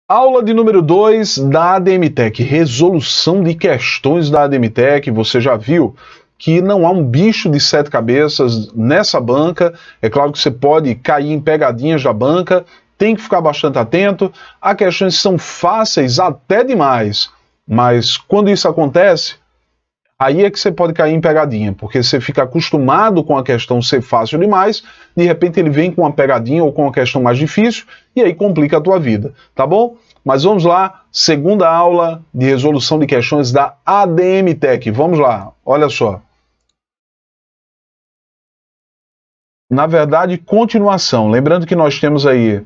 Aula de número 2 da ADM-TEC, resolução de questões da ADM-TEC. Você já viu que não há um bicho de 7 cabeças nessa banca. É claro que você pode cair em pegadinhas da banca, tem que ficar bastante atento. Há questões que são fáceis até demais, mas quando isso acontece, aí é que você pode cair em pegadinha, porque você fica acostumado com a questão ser fácil demais, de repente ele vem com uma pegadinha ou com uma questão mais difícil, e aí complica a tua vida, tá bom? Mas vamos lá, segunda aula de resolução de questões da ADM-TEC. Vamos lá, olha só. Na verdade, continuação. Lembrando que nós temos aí,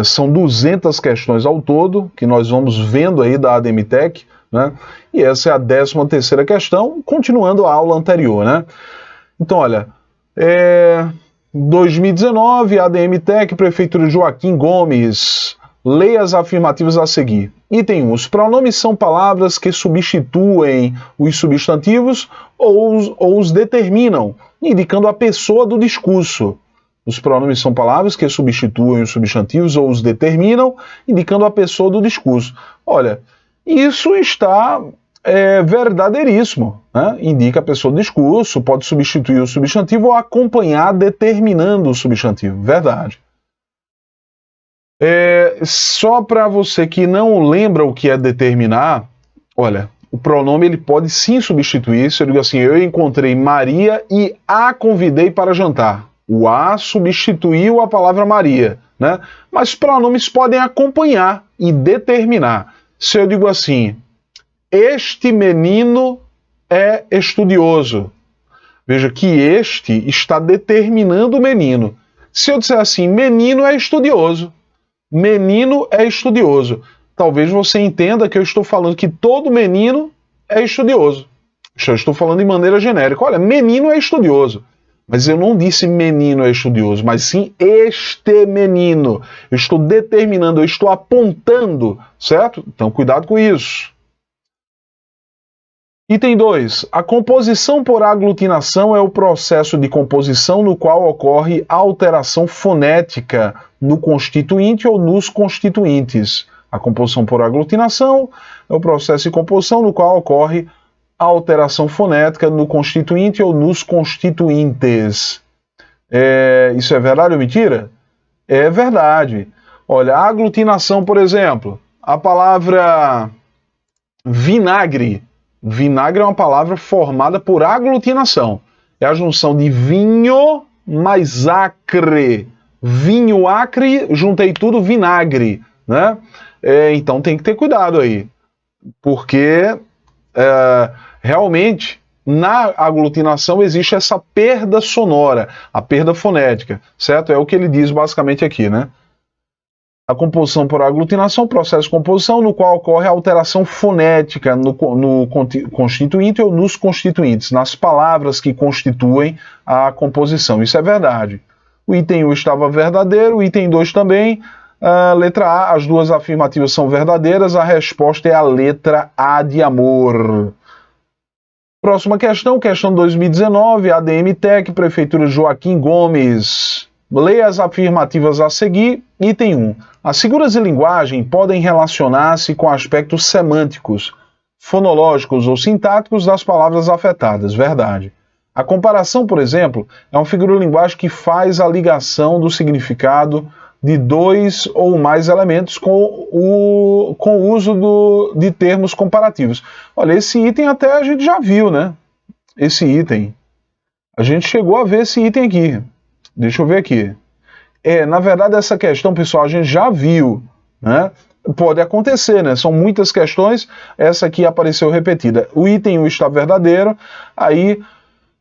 são 200 questões ao todo, que nós vamos vendo aí da ADM-TEC, né? E essa é a 13ª questão, continuando a aula anterior, né? Então, olha, 2019, ADM-TEC, Prefeitura Joaquim Gomes. Leia as afirmativas a seguir. Item 1. Os pronomes são palavras que substituem os substantivos ou os determinam, indicando a pessoa do discurso. Os pronomes são palavras que substituem os substantivos ou os determinam, indicando a pessoa do discurso. Olha, isso está verdadeiríssimo, né? Indica a pessoa do discurso, pode substituir o substantivo ou acompanhar determinando o substantivo. Verdade. Só para você que não lembra o que é determinar, olha, o pronome ele pode sim substituir. Se eu digo assim, eu encontrei Maria e a convidei para jantar. O a substituiu a palavra Maria, né? Mas pronomes podem acompanhar e determinar. Se eu digo assim, este menino é estudioso. Veja que este está determinando o menino. Se eu disser assim, menino é estudioso. Menino é estudioso. Talvez você entenda que eu estou falando que todo menino é estudioso. Eu estou falando de maneira genérica. Olha, menino é estudioso. Mas eu não disse menino é estudioso, mas sim este menino. Eu estou determinando, eu estou apontando, certo? Então, cuidado com isso. Item 2. A composição por aglutinação é o processo de composição no qual ocorre alteração fonética no constituinte ou nos constituintes. A composição por aglutinação é o processo de composição no qual ocorre alteração fonética no constituinte ou nos constituintes. Isso é verdade ou mentira? É verdade. Olha, a aglutinação, por exemplo, a palavra vinagre. Vinagre é uma palavra formada por aglutinação. É a junção de vinho mais acre. Vinho acre, juntei tudo, vinagre, né? Então tem que ter cuidado aí, porque realmente na aglutinação existe essa perda sonora, a perda fonética, certo? É o que ele diz basicamente aqui, né? A composição por aglutinação, processo de composição no qual ocorre a alteração fonética no constituinte ou nos constituintes, nas palavras que constituem a composição. Isso é verdade. O item 1 estava verdadeiro, o item 2 também. Letra A, as duas afirmativas são verdadeiras, a resposta é a letra A de amor. Próxima questão, questão 2019, ADM-TEC, Prefeitura Joaquim Gomes. Leia as afirmativas a seguir. Item 1. As figuras de linguagem podem relacionar-se com aspectos semânticos, fonológicos ou sintáticos das palavras afetadas. Verdade. A comparação, por exemplo, é uma figura de linguagem que faz a ligação do significado de dois ou mais elementos com o uso de termos comparativos. Olha, esse item até a gente já viu, né? Esse item. A gente chegou a ver esse item aqui. Deixa eu ver aqui. Na verdade, essa questão, pessoal, a gente já viu, né? Pode acontecer, né? São muitas questões, essa aqui apareceu repetida. O item 1 está verdadeiro, aí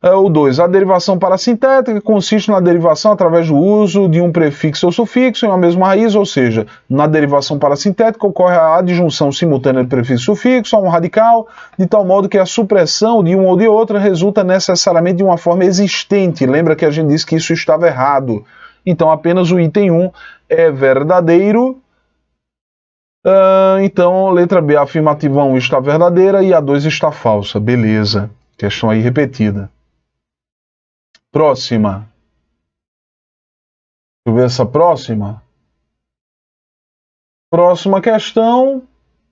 o 2. A derivação parasintética consiste na derivação através do uso de um prefixo ou sufixo em uma mesma raiz, ou seja, na derivação parasintética ocorre a adjunção simultânea de prefixo e sufixo a um radical, de tal modo que a supressão de um ou de outra resulta necessariamente de uma forma existente. Lembra que a gente disse que isso estava errado. Então apenas o item 1 é verdadeiro. Então, letra B, a afirmativa 1 está verdadeira e a 2 está falsa. Beleza. Questão aí repetida. Próxima. Deixa eu ver essa próxima. Próxima questão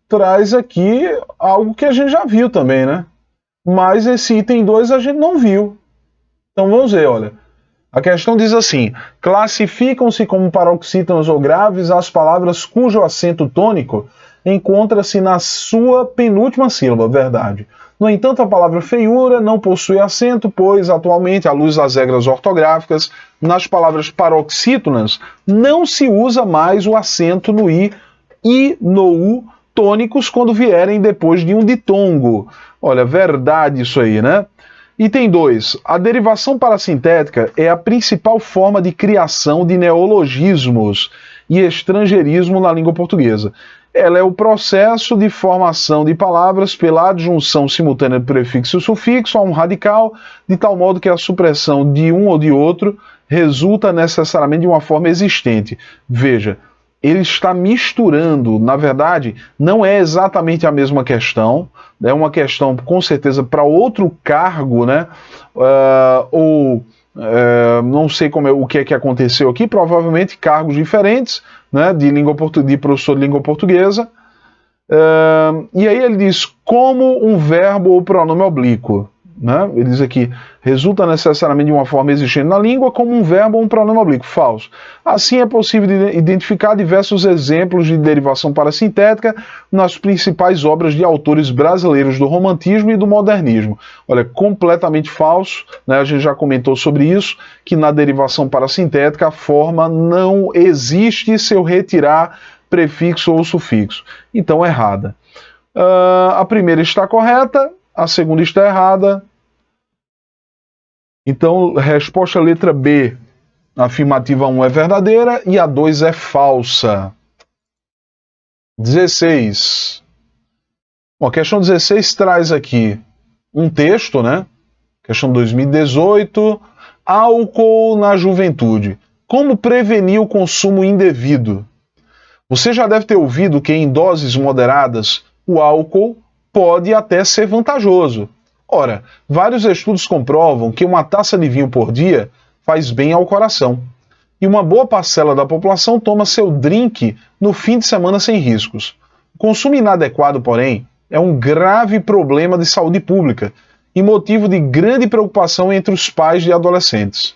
traz aqui algo que a gente já viu também, né? Mas esse item 2 a gente não viu. Então vamos ver, olha. A questão diz assim: classificam-se como paroxítonas ou graves as palavras cujo acento tônico encontra-se na sua penúltima sílaba, verdade. No entanto, a palavra feiura não possui acento, pois, atualmente, à luz das regras ortográficas, nas palavras paroxítonas não se usa mais o acento no i e no u tônicos quando vierem depois de um ditongo. Olha, verdade isso aí, né? Item 2. A derivação parasintética é a principal forma de criação de neologismos e estrangeirismo na língua portuguesa. Ela é o processo de formação de palavras pela adjunção simultânea de prefixo e sufixo a um radical, de tal modo que a supressão de um ou de outro resulta necessariamente de uma forma existente. Veja, ele está misturando, na verdade, não é exatamente a mesma questão, é uma questão com certeza para outro cargo, né? Não sei o que é que aconteceu aqui, provavelmente cargos diferentes, né, de professor de língua portuguesa. E aí ele diz como um verbo ou pronome oblíquo. Né? Ele diz aqui, resulta necessariamente de uma forma existente na língua como um verbo ou um pronome oblíquo. Falso. Assim é possível identificar diversos exemplos de derivação parasintética nas principais obras de autores brasileiros do romantismo e do modernismo. Olha, completamente falso, né? A gente já comentou sobre isso, que na derivação parasintética a forma não existe se eu retirar prefixo ou sufixo. Então, errada. A primeira está correta, a segunda está errada. Então, resposta letra B, a afirmativa 1 é verdadeira e a 2 é falsa. 16. Bom, a questão 16 traz aqui um texto, né? Questão 2018. Álcool na juventude. Como prevenir o consumo indevido? Você já deve ter ouvido que em doses moderadas o álcool pode até ser vantajoso. Ora, vários estudos comprovam que uma taça de vinho por dia faz bem ao coração. E uma boa parcela da população toma seu drink no fim de semana sem riscos. O consumo inadequado, porém, é um grave problema de saúde pública e motivo de grande preocupação entre os pais de adolescentes.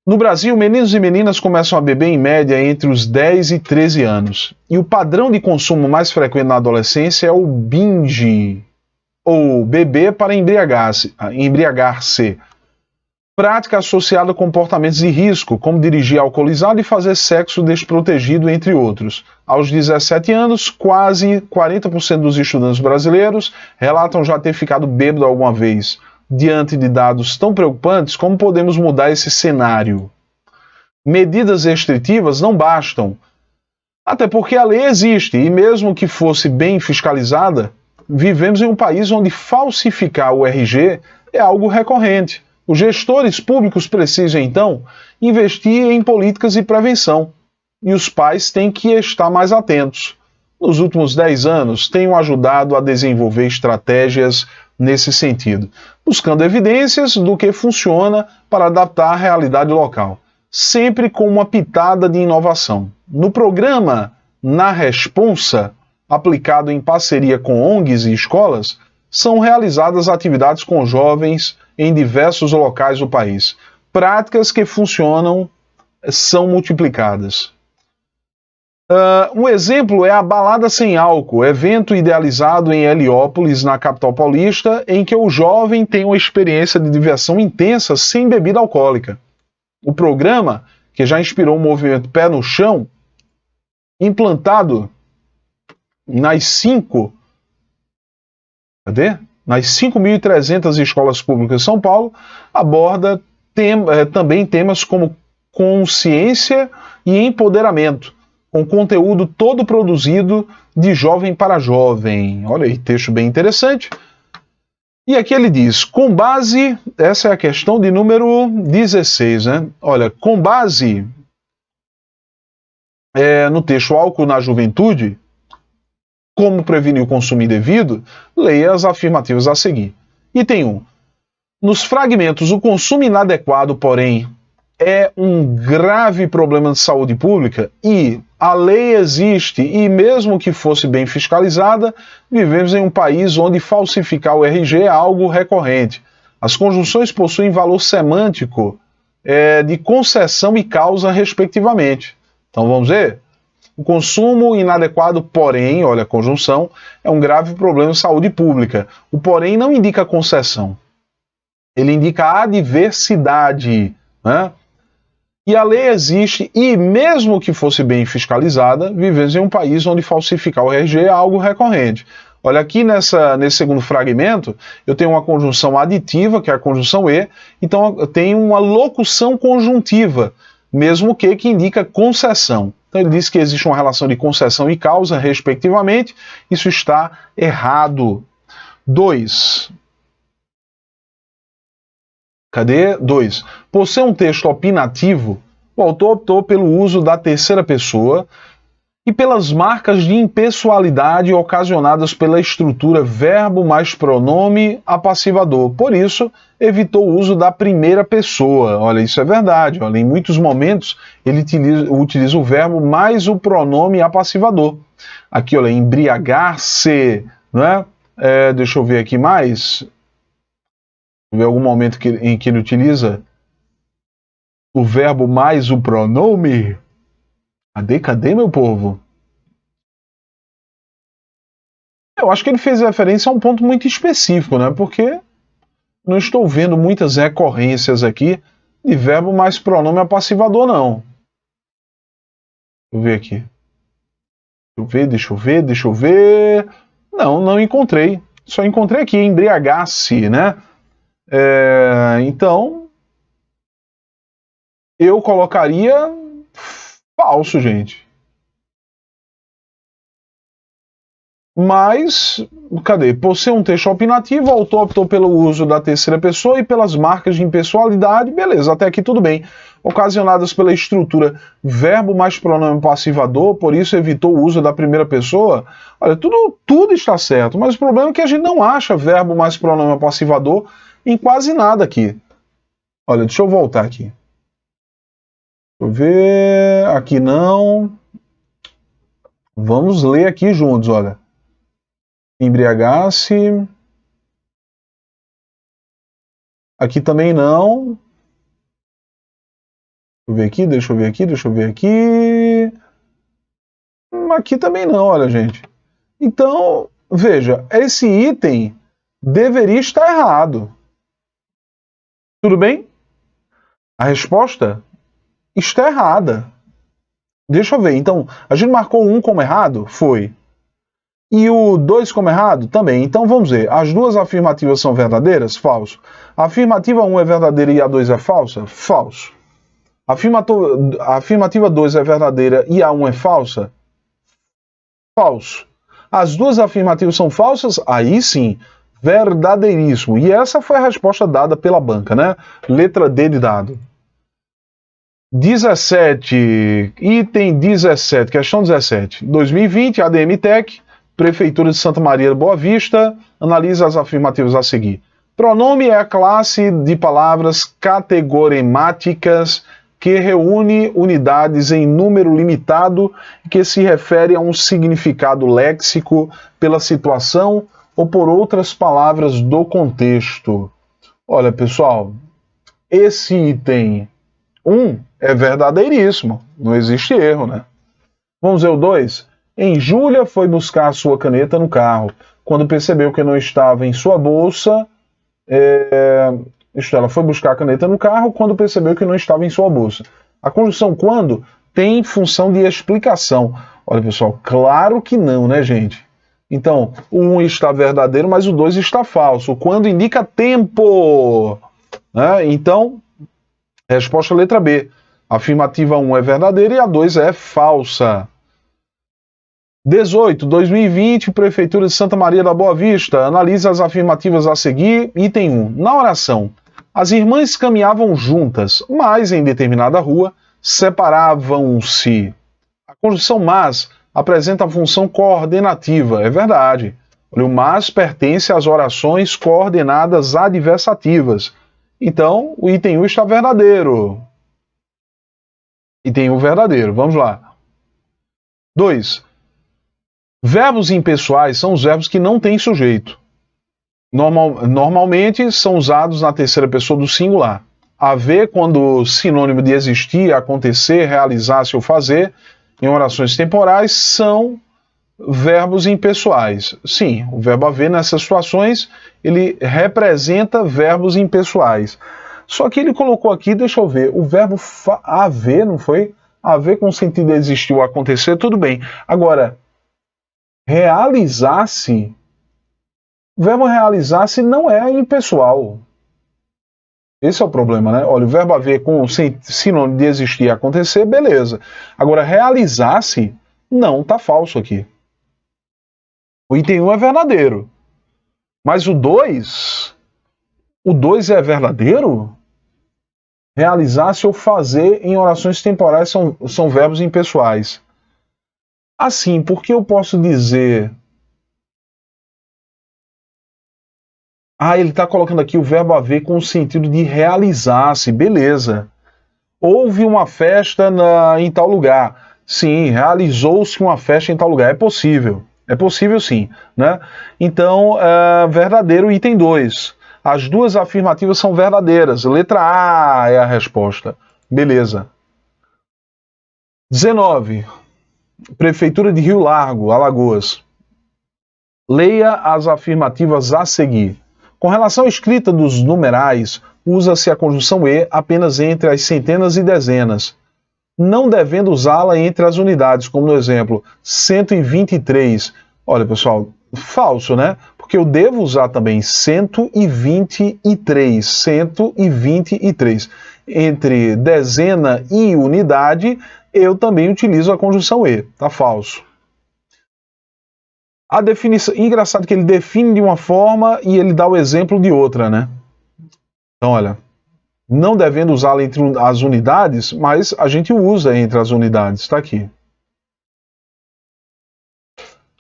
No Brasil, meninos e meninas começam a beber em média entre os 10 e 13 anos. E o padrão de consumo mais frequente na adolescência é o binge, ou beber para embriagar-se, prática associada a comportamentos de risco, como dirigir alcoolizado e fazer sexo desprotegido, entre outros. Aos 17 anos, quase 40% dos estudantes brasileiros relatam já ter ficado bêbado alguma vez. Diante de dados tão preocupantes, como podemos mudar esse cenário? Medidas restritivas não bastam, até porque a lei existe, e mesmo que fosse bem fiscalizada, vivemos em um país onde falsificar o RG é algo recorrente. Os gestores públicos precisam, então, investir em políticas de prevenção, e os pais têm que estar mais atentos. Nos últimos 10 anos, tenho ajudado a desenvolver estratégias nesse sentido, buscando evidências do que funciona para adaptar a realidade local, sempre com uma pitada de inovação. No programa Na Responsa, aplicado em parceria com ONGs e escolas, são realizadas atividades com jovens em diversos locais do país. Práticas que funcionam são multiplicadas. Um exemplo é a Balada Sem Álcool, evento idealizado em Heliópolis, na capital paulista, em que o jovem tem uma experiência de diversão intensa sem bebida alcoólica. O programa, que já inspirou o movimento Pé no Chão, implantado nas 5.300 escolas públicas de São Paulo, aborda também temas como consciência e empoderamento, com conteúdo todo produzido de jovem para jovem. Olha aí, texto bem interessante. E aqui ele diz, com base, essa é a questão de número 16, né? Olha, com base no texto Álcool na Juventude, como prevenir o consumo indevido, leia as afirmativas a seguir. Item 1. Nos fragmentos, o consumo inadequado, porém, é um grave problema de saúde pública e a lei existe e, mesmo que fosse bem fiscalizada, vivemos em um país onde falsificar o RG é algo recorrente. As conjunções possuem valor semântico de concessão e causa, respectivamente. Então vamos ver? O consumo inadequado, porém, olha a conjunção, é um grave problema de saúde pública. O porém não indica concessão. Ele indica adversidade, né? E a lei existe e, mesmo que fosse bem fiscalizada, vivemos em um país onde falsificar o RG é algo recorrente. Olha, aqui nesse segundo fragmento, eu tenho uma conjunção aditiva, que é a conjunção e, então eu tenho uma locução conjuntiva, mesmo que indica concessão. Então ele diz que existe uma relação de concessão e causa, respectivamente. Isso está errado. 2. Cadê? 2. Por ser um texto opinativo, o autor optou pelo uso da terceira pessoa e pelas marcas de impessoalidade ocasionadas pela estrutura verbo mais pronome apassivador. Por isso, evitou o uso da primeira pessoa. Olha, isso é verdade. Olha, em muitos momentos, ele utiliza o verbo mais o pronome apassivador. Aqui, olha, embriagar-se, né? Deixa eu ver aqui mais. Em algum momento em que ele utiliza o verbo mais o pronome. Cadê, meu povo? Eu acho que ele fez referência a um ponto muito específico, né? Porque não estou vendo muitas recorrências aqui de verbo mais pronome apassivador, não. Deixa eu ver aqui. Deixa eu ver. Não encontrei. Só encontrei aqui, embriagar-se, né? Então, eu colocaria falso, gente. Mas, cadê? Por ser um texto opinativo, o autor optou pelo uso da terceira pessoa e pelas marcas de impessoalidade, beleza, até aqui tudo bem. Ocasionadas pela estrutura verbo mais pronome passivador, por isso evitou o uso da primeira pessoa. Olha, tudo está certo, mas o problema é que a gente não acha verbo mais pronome passivador em quase nada aqui. Olha, deixa eu voltar aqui. Deixa eu ver. Aqui não. Vamos ler aqui juntos, olha. Embriagar-se. Aqui também não. Deixa eu ver aqui. Aqui também não, olha, gente. Então, veja, esse item deveria estar errado. Tudo bem? A resposta está errada. Deixa eu ver. Então, a gente marcou o 1 como errado? Foi. E o 2 como errado? Também. Então, vamos ver. As duas afirmativas são verdadeiras? Falso. A afirmativa 1 é verdadeira e a 2 é falsa? Falso. A afirmativa 2 é verdadeira e a 1 é falsa? Falso. As duas afirmativas são falsas? Aí sim. Verdadeiríssimo. E essa foi a resposta dada pela banca, né? Letra D de dado. 17, item 17, questão 17. 2020, ADM Tech, Prefeitura de Santa Maria da Boa Vista, analisa as afirmativas a seguir. Pronome é a classe de palavras categoremáticas que reúne unidades em número limitado e que se refere a um significado léxico pela situação ou por outras palavras do contexto. Olha, pessoal, esse item 1 é verdadeiríssimo, não existe erro, né? Vamos ver o 2. Em Júlia foi buscar sua caneta no carro. Quando percebeu que não estava em sua bolsa, ela foi buscar a caneta no carro quando percebeu que não estava em sua bolsa. A conjunção quando tem função de explicação. Olha, pessoal, claro que não, né, gente? Então, o 1 está verdadeiro, mas o 2 está falso. Quando indica tempo, né? Então, resposta letra B. A afirmativa 1 é verdadeira e a 2 é falsa. 18. 2020, Prefeitura de Santa Maria da Boa Vista. Analisa as afirmativas a seguir. Item 1. Na oração, as irmãs caminhavam juntas, mas em determinada rua separavam-se. A conjunção mas apresenta a função coordenativa. É verdade. O mas pertence às orações coordenadas adversativas. Então, o item 1 está verdadeiro. Item 1 verdadeiro. Vamos lá. 2. Verbos impessoais são os verbos que não têm sujeito. Normalmente são usados na terceira pessoa do singular. Haver, quando sinônimo de existir, acontecer, realizar-se ou fazer, em orações temporais, são verbos impessoais. Sim, o verbo haver nessas situações, ele representa verbos impessoais. Só que ele colocou aqui, deixa eu ver, o verbo haver, não foi? Haver com sentido de existir ou acontecer, tudo bem. Agora, realizar-se, o verbo realizar-se não é impessoal. Esse é o problema, né? Olha, o verbo haver com sinônimo de existir e acontecer, beleza. Agora, realizar-se, não, tá falso aqui. O item 1 é verdadeiro. Mas o 2 é verdadeiro? Realizar-se ou fazer em orações temporais são verbos impessoais. Assim, por que eu posso dizer... ele está colocando aqui o verbo haver com o sentido de realizar-se, beleza. Houve uma festa em tal lugar. Sim, realizou-se uma festa em tal lugar. É possível sim, né? Então, verdadeiro item 2. As duas afirmativas são verdadeiras. Letra A é a resposta. Beleza. 19. Prefeitura de Rio Largo, Alagoas. Leia as afirmativas a seguir. Com relação à escrita dos numerais, usa-se a conjunção E apenas entre as centenas e dezenas, não devendo usá-la entre as unidades, como no exemplo 123. Olha, pessoal, falso, né? Porque eu devo usar também 123. 123. Entre dezena e unidade, eu também utilizo a conjunção E. Tá falso. A definição... Engraçado que ele define de uma forma e ele dá o exemplo de outra, né? Então, olha, não devendo usá-la entre as unidades, mas a gente usa entre as unidades, está aqui.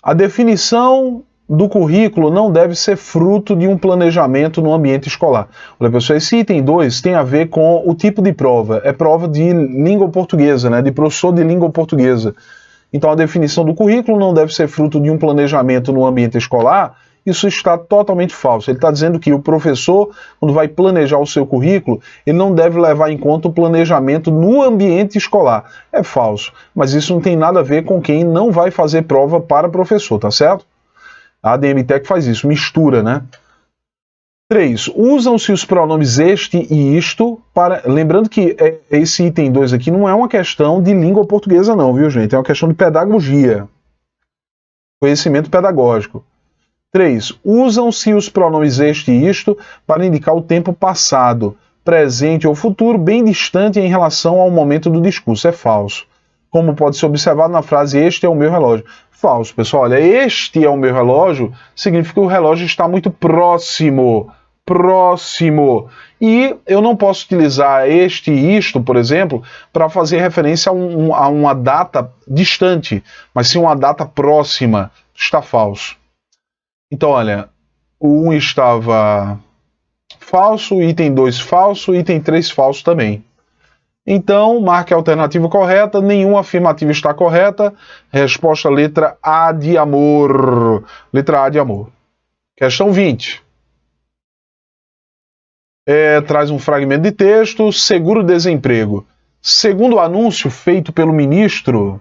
A definição do currículo não deve ser fruto de um planejamento no ambiente escolar. Olha, pessoal, esse item 2 tem a ver com o tipo de prova. É prova de língua portuguesa, né? De professor de língua portuguesa. Então, a definição do currículo não deve ser fruto de um planejamento no ambiente escolar. Isso está totalmente falso. Ele está dizendo que o professor, quando vai planejar o seu currículo, ele não deve levar em conta o planejamento no ambiente escolar. É falso. Mas isso não tem nada a ver com quem não vai fazer prova para professor, tá certo? A ADM-TEC faz isso, mistura, né? 3. Usam-se os pronomes este e isto para... Lembrando que esse item 2 aqui não é uma questão de língua portuguesa não, viu, gente? É uma questão de pedagogia. Conhecimento pedagógico. 3. Usam-se os pronomes este e isto para indicar o tempo passado, presente ou futuro, bem distante em relação ao momento do discurso. É falso. Como pode ser observado na frase este é o meu relógio. Falso, pessoal. Olha, este é o meu relógio significa que o relógio está muito próximo. Próximo. E eu não posso utilizar este e isto, por exemplo, para fazer referência a uma data distante, mas sim uma data próxima. Está falso. Então, olha, o 1 estava falso, item 2 falso, item 3 falso também. Então, marque a alternativa correta, nenhuma afirmativa está correta. Resposta letra A de amor. Letra A de amor. Questão 20. Traz um fragmento de texto, seguro-desemprego. Segundo o anúncio feito pelo ministro...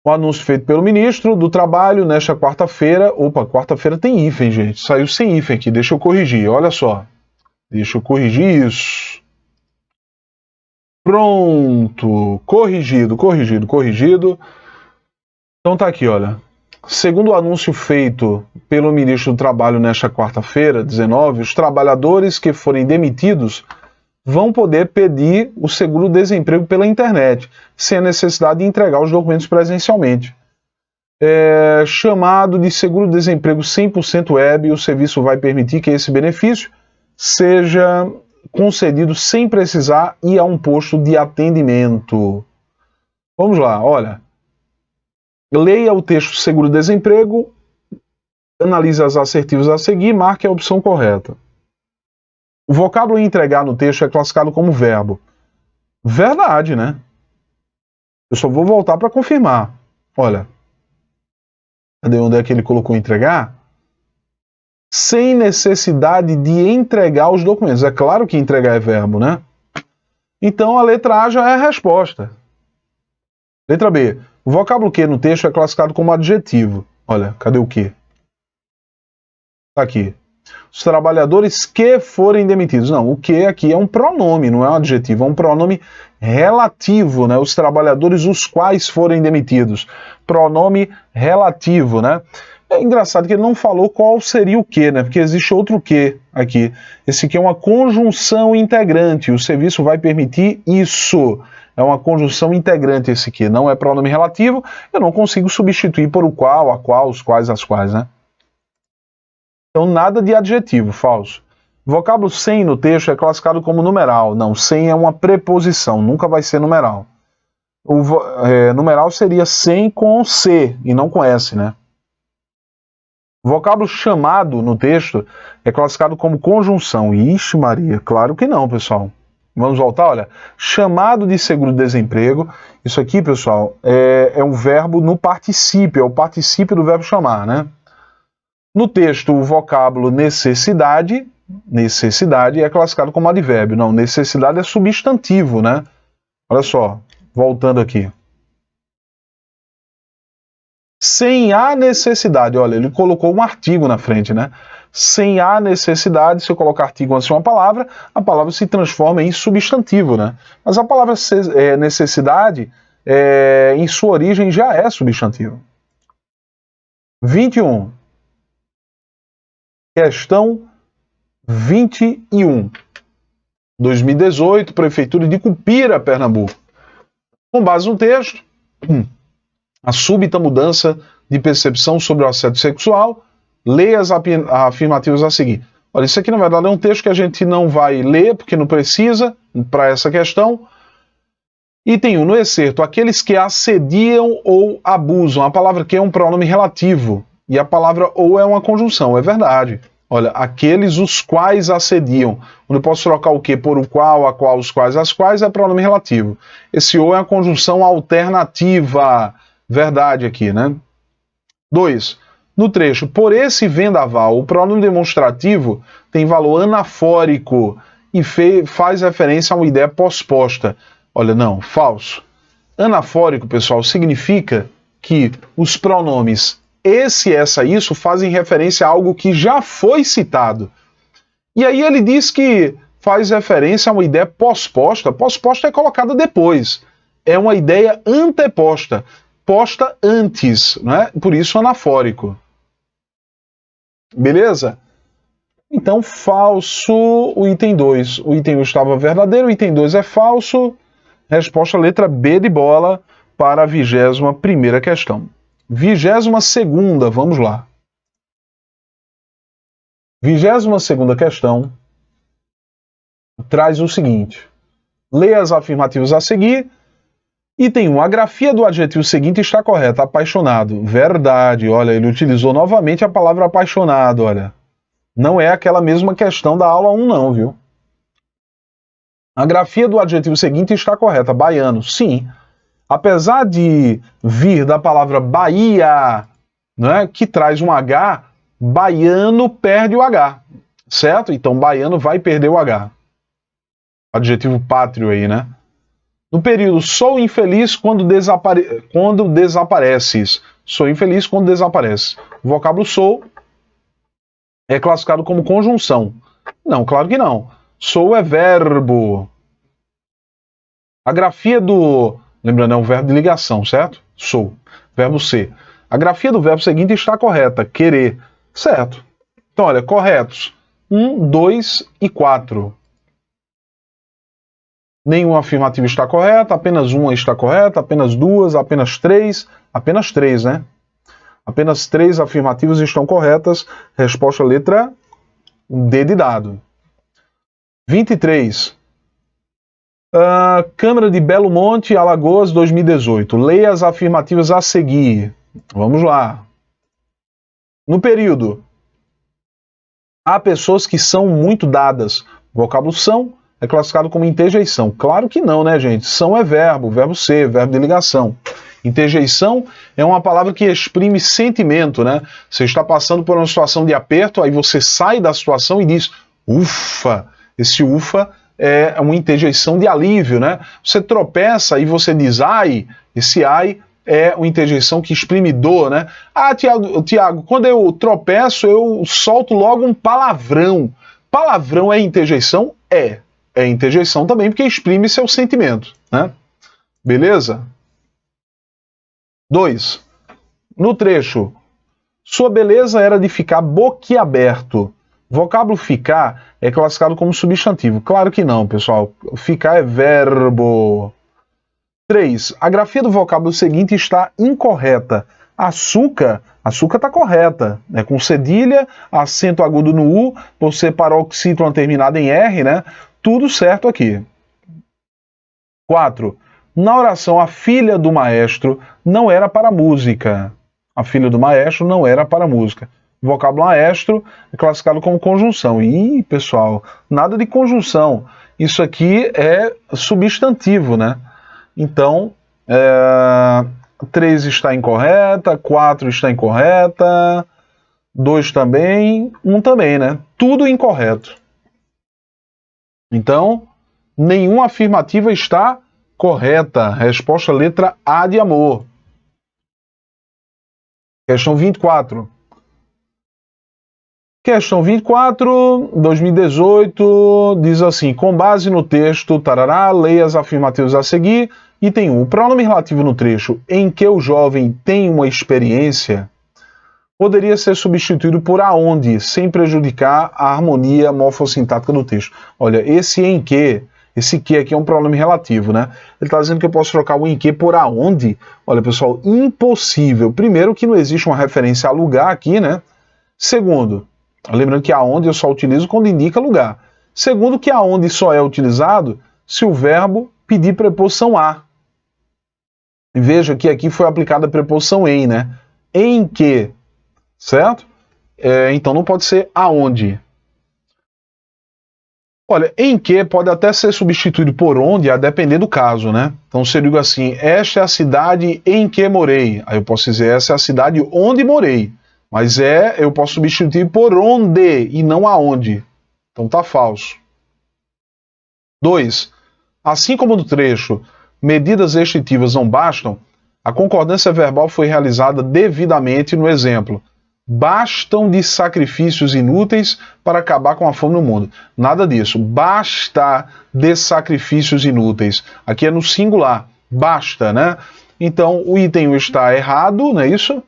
O anúncio feito pelo ministro do Trabalho nesta quarta-feira... Opa, quarta-feira tem hífen, gente. Saiu sem hífen aqui, deixa eu corrigir, olha só. Deixa eu corrigir isso. Pronto, corrigido. Então tá aqui, olha. Segundo o anúncio feito pelo ministro do Trabalho nesta quarta-feira, 19, os trabalhadores que forem demitidos vão poder pedir o seguro-desemprego pela internet, sem a necessidade de entregar os documentos presencialmente. Chamado de seguro-desemprego 100% web, o serviço vai permitir que esse benefício seja concedido sem precisar ir a um posto de atendimento. Vamos lá, olha. Leia o texto seguro-desemprego, analise as assertivas a seguir e marque a opção correta. O vocábulo entregar no texto é classificado como verbo. Verdade, né? Eu só vou voltar para confirmar. Olha, cadê onde é que ele colocou entregar? Sem necessidade de entregar os documentos. É claro que entregar é verbo, né? Então a letra A já é a resposta. Letra B. O vocábulo que no texto é classificado como adjetivo. Olha, cadê o que? Tá aqui. Os trabalhadores que forem demitidos. Não, o que aqui é um pronome, não é um adjetivo, é um pronome relativo, né? Os trabalhadores os quais forem demitidos. Pronome relativo, né? É engraçado que ele não falou qual seria o que, né? Porque existe outro que aqui. Esse aqui é uma conjunção integrante. O serviço vai permitir isso. É uma conjunção integrante esse aqui. Não é pronome relativo. Eu não consigo substituir por o qual, a qual, os quais, as quais, né? Então, nada de adjetivo, falso. Vocábulo sem no texto é classificado como numeral. Não, sem é uma preposição, nunca vai ser numeral. Numeral seria sem com C e não com S, né? O vocábulo chamado no texto é classificado como conjunção. Ixi Maria, claro que não, pessoal. Vamos voltar, olha. Chamado de seguro-desemprego. Isso aqui, pessoal, é um verbo no particípio, é o particípio do verbo chamar, né? No texto, o vocábulo necessidade é classificado como advérbio. Não, necessidade é substantivo, né? Olha só, voltando aqui. Sem a necessidade, olha, ele colocou um artigo na frente, né? Sem a necessidade, se eu colocar artigo antes de uma palavra, a palavra se transforma em substantivo, né? Mas a palavra necessidade, em sua origem, já é substantivo. 21. Questão 21. 2018, Prefeitura de Cupira, Pernambuco. Com base no texto, a súbita mudança de percepção sobre o assédio sexual, leia as afirmativas a seguir. Olha, isso aqui na verdade é um texto que a gente não vai ler, porque não precisa, para essa questão. Item 1, no excerto, aqueles que assediam ou abusam. A palavra que é um pronome relativo. E a palavra ou é uma conjunção, é verdade. Olha, aqueles os quais assediam. Onde eu posso trocar o que por o qual, a qual, os quais, as quais, é pronome relativo. Esse ou é uma conjunção alternativa. Verdade aqui, né? 2. No trecho, por esse vendaval, o pronome demonstrativo tem valor anafórico e faz referência a uma ideia posposta. Olha, não, falso. Anafórico, pessoal, significa que os pronomes esse, essa, isso fazem referência a algo que já foi citado. E aí ele diz que faz referência a uma ideia posposta. Posposta é colocada depois. É uma ideia anteposta. Posta antes, né? Por isso anafórico. Beleza? Então, falso o item 2. O item 1 estava verdadeiro, o item 2 é falso. Resposta letra B de bola para a 21ª questão. 22ª, vamos lá. 22ª questão traz o seguinte. Leia as afirmativas a seguir. Item 1. A grafia do adjetivo seguinte está correta. Apaixonado. Verdade. Olha, ele utilizou novamente a palavra apaixonado, olha. Não é aquela mesma questão da aula 1, não, viu? A grafia do adjetivo seguinte está correta. Baiano. Sim. Apesar de vir da palavra Bahia, né, que traz um H, baiano perde o H, certo? Então, baiano vai perder o H. Adjetivo pátrio aí, né? No período, sou infeliz quando desapareces. Sou infeliz quando desaparece. O vocábulo sou é classificado como conjunção. Não, claro que não. Sou é verbo. A grafia do... Lembrando, é um verbo de ligação, certo? Sou. Verbo ser. A grafia do verbo seguinte está correta. Querer. Certo. Então, olha, corretos. 1, 2 e 4. Nenhuma afirmativa está correta, apenas uma está correta, apenas duas, apenas três, né? Apenas 3 afirmativas estão corretas. Resposta letra D de dado. 23. Câmara de Belo Monte, Alagoas, 2018. Leia as afirmativas a seguir. Vamos lá. No período, há pessoas que são muito dadas. O vocábulo são é classificado como interjeição. Claro que não, né, gente? São é verbo ser, verbo de ligação. Interjeição é uma palavra que exprime sentimento, né? Você está passando por uma situação de aperto, aí você sai da situação e diz, ufa. Esse ufa é uma interjeição de alívio, né? Você tropeça e você diz ai, esse ai é uma interjeição que exprime dor, né? Ah, Tiago, quando eu tropeço, eu solto logo um palavrão. Palavrão é interjeição? É interjeição também, porque exprime seu sentimento, né? Beleza? 2. No trecho, sua beleza era de ficar boquiaberto. O vocábulo ficar é classificado como substantivo. Claro que não, pessoal. Ficar é verbo. 3. A grafia do vocábulo seguinte está incorreta. Açúcar está correta. É com cedilha, acento agudo no U, você paroxítona terminada em R, né? Tudo certo aqui. 4. Na oração, a filha do maestro não era para música. A filha do maestro não era para música. O vocábulo maestro é classificado como conjunção. Ih, pessoal, nada de conjunção. Isso aqui é substantivo, né? Então, 3 está incorreta, 4 está incorreta, 2 também, 1 também, né? Tudo incorreto. Então, nenhuma afirmativa está correta. Resposta letra A de amor. Questão 24. Questão 24, 2018, diz assim, com base no texto, tarará, leia as afirmativas a seguir. Item 1. O pronome relativo no trecho em que o jovem tem uma experiência poderia ser substituído por aonde, sem prejudicar a harmonia morfossintática do texto. Olha, esse em que, esse que aqui é um pronome relativo, né? Ele está dizendo que eu posso trocar o em que por aonde. Olha, pessoal, impossível. Primeiro que não existe uma referência a lugar aqui, né? Segundo, lembrando que aonde eu só utilizo quando indica lugar. Segundo que aonde só é utilizado se o verbo pedir preposição a. E veja que aqui foi aplicada a preposição em, né? Em que, certo? Então não pode ser aonde. Olha, em que pode até ser substituído por onde, a depender do caso, né? Então se eu digo assim, esta é a cidade em que morei. Aí eu posso dizer, essa é a cidade onde morei. Mas eu posso substituir por onde e não aonde. Então tá falso. 2. Assim como no trecho, medidas restritivas não bastam, a concordância verbal foi realizada devidamente no exemplo. Bastam de sacrifícios inúteis para acabar com a fome no mundo. Nada disso. Basta de sacrifícios inúteis. Aqui é no singular. Basta, né? Então o item 1 está errado, não é isso?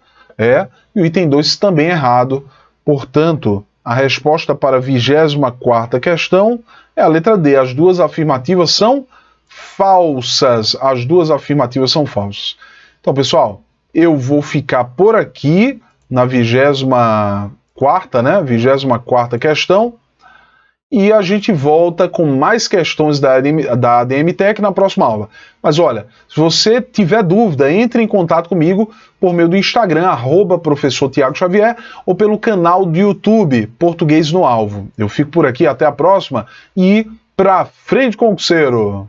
E o item 2 também é errado. Portanto, a resposta para a 24ª questão é a letra D. As duas afirmativas são falsas. As duas afirmativas são falsas. Então, pessoal, eu vou ficar por aqui na 24ª, né? 24ª questão. E a gente volta com mais questões da ADM Tech na próxima aula. Mas olha, se você tiver dúvida, entre em contato comigo por meio do Instagram, @professor Tiago Xavier, ou pelo canal do YouTube, Português no Alvo. Eu fico por aqui, até a próxima e pra frente, concurseiro!